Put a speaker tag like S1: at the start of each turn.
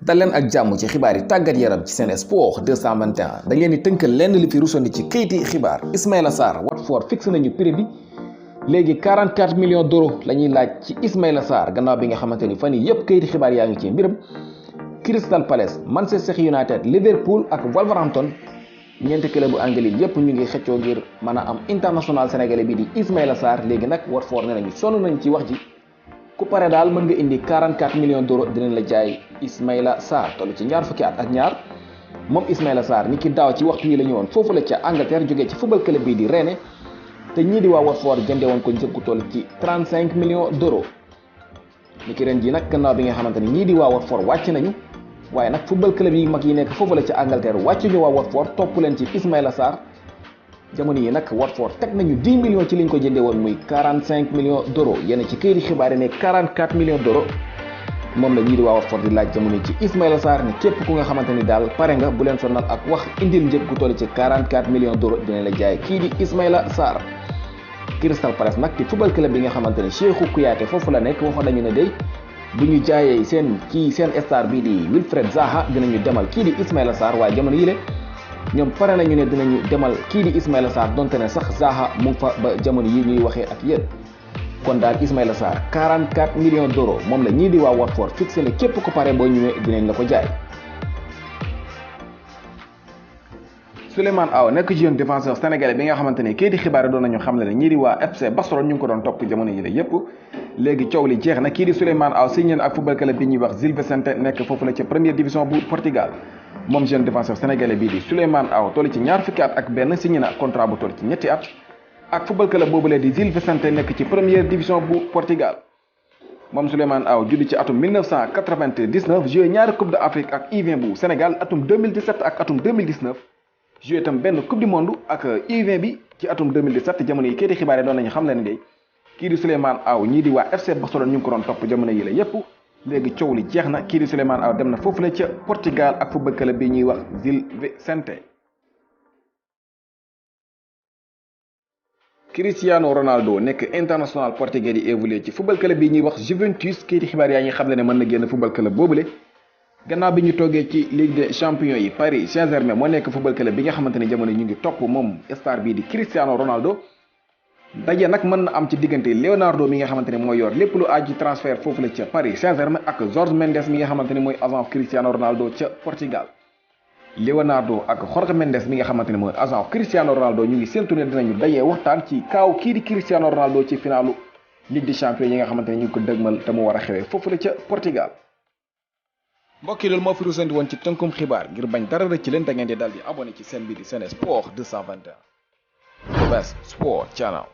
S1: dal leen ak jàmm ci xibaar yi tàggat yaram ci Sen Sport 221 dañ leen di tënkal lenn li fi rusandi ci kayiti xibaar. Ismaïla Sarr Watford fixé nañu prix bi léegi 44 millions d'euros la ñuy laaj ci Ismaïla Sarr gannaaw bi nga xamante ni fan yii yëpp kayiti xibaar yaa ngi ci mbiram. Crystal Palace, Manchester United, Liverpool ak Wolverhampton ñeenti club bu anglais yëpp ñu ngi xëccoo ngir mën a am international sénégalais bi di Ismaïla Sarr. léegi nag Watford ne nañu sonn nañ ci wax ji. ku pare daal mën nga indi 44 millions d'euros dinañ la jaay Ismaïla Sarr toll ci ñaar fukki at ak ñaar moom Ismaïla Sarr ni ki daaw ci waxtu yi la ñu woon foofu la ca Angleterre jógee ci football club bii di Rennes te ñii di waa Watford jëndee woon ko njëg gu toll ci 35 millions d'euros ni ki ren ji nag gannaaw bi nga xamante ni ñii di waa Watford wàcc nañu waaye nag football club yi mag yi nekk foofu la ca Angleterre wàcc ñu waa Watford topp leen ci Ismaïla Sarr. jamono yi nag Watford teg nañu 10 millions ci liñ ko jëndee woon muy 45 millions d'euros yenn ci këyiti xibaar yi ne 44 millions d'euros moom la ñii di waa Watford di laaj jamono ci Ismaïla Sarr ne képp ku nga xamante ni daal pare nga bu leen sonal ak wax indil njëg gu toll ci 44 millions d'euros dina la jaay kii di Ismaïla Sarr. Crystal Palace nag di football club bi nga xamante ni Cheikhou Kouyaté foofu la nekk waxoon nañu ne day bu ñu jaayee seen star bii di Wilfried Zaha dinañu demal kii di Ismaïla Sarr waaye jamono yi ñoom pare nañu ne dinañu demal kii di Ismaïla Sarr donte ne sax Zaha mu fa ba jamono yi ñuy waxee ak yéen kon daal Ismaïla Sarr 44 millions d'euros moom la ñii di waa Watford fixé ne képp ko pare boo ñëwee dinañ la ko jaay. Souleymane Aw nekk jeune défenseur sénégalais bi nga xamante ne kii di xibaar doon nañu xam ne ñii di waa FC Barcelone ñu ngi ko doon topp jamono yi la yépp léegi coow li jeex na kii di Souleymane Aw signé na ak football club bi ñuy wax Gil Vicente nekk foofu la ca première division bu Portugal. moom jeune défenseur sénégalais bii di Souleymane Aw toll ci ñaar fukki at ak benn signé na contrat bu toll ci ñetti at ak football club boobulee di Gil Vicente nekk ci première division bu Portugal. moom Souleymane Aw judd ci atum 1999 joué ñaari coupe d'Afrique ak U20 bu Sénégal atum 2017 ak atum 2019 joué itam benn coupe du monde ak U20 bi ci atum 2017 jamono yi kayiti xibaar yi doon nañu xam leen ngay kii di Souleymane Aw ñii di waa FC Barcelone ñu ngi ko doon topp jamono yi la yépp léegi coow li jeex na kii di Souleymane Aw dem na foofu la ca Portugal ak football club bi ñuy wax Gil Vicente. Cristiano Ronaldo nekk international portugais di évolué ci football club bi ñuy wax Juventus kii di xibaar yaa ngi xam ne mën na génn football club boobule. gannaaw bi ñu toogee ci Ligue des champions yi Paris Saint-Germain moo nekk football club bi nga xamante ne jamono ñu ngi topp moom star bii di Cristiano Ronaldo. daje nag mën na am ci diggante Leonardo mi nga xamante ne mooy yor lépp lu aaju transfert foofu la ca Paris Saint-Germain ak Jorge Mendes mi nga xamante ne mooy agent Cristiano Ronaldo ca Portugal. Leonardo ak Jorge Mendes mi nga xamante ne mooy agent Cristiano Ronaldo ñu ngi séntu ne dinañu dajee waxtaan ci kaaw kii di Cristiano Ronaldo ci finalu Ligue des champions yi nga xamante ne ñu ngi ko dëgmal te mu war a xewee foofu la ca Portugal. mbokk yi loolu moo fi rusandi woon ci tënkum xibaar ngir bañ dara rëcc ci leen da ngeen di dal di abonné ci seen bi di Sen Sport 221 the best sport channel.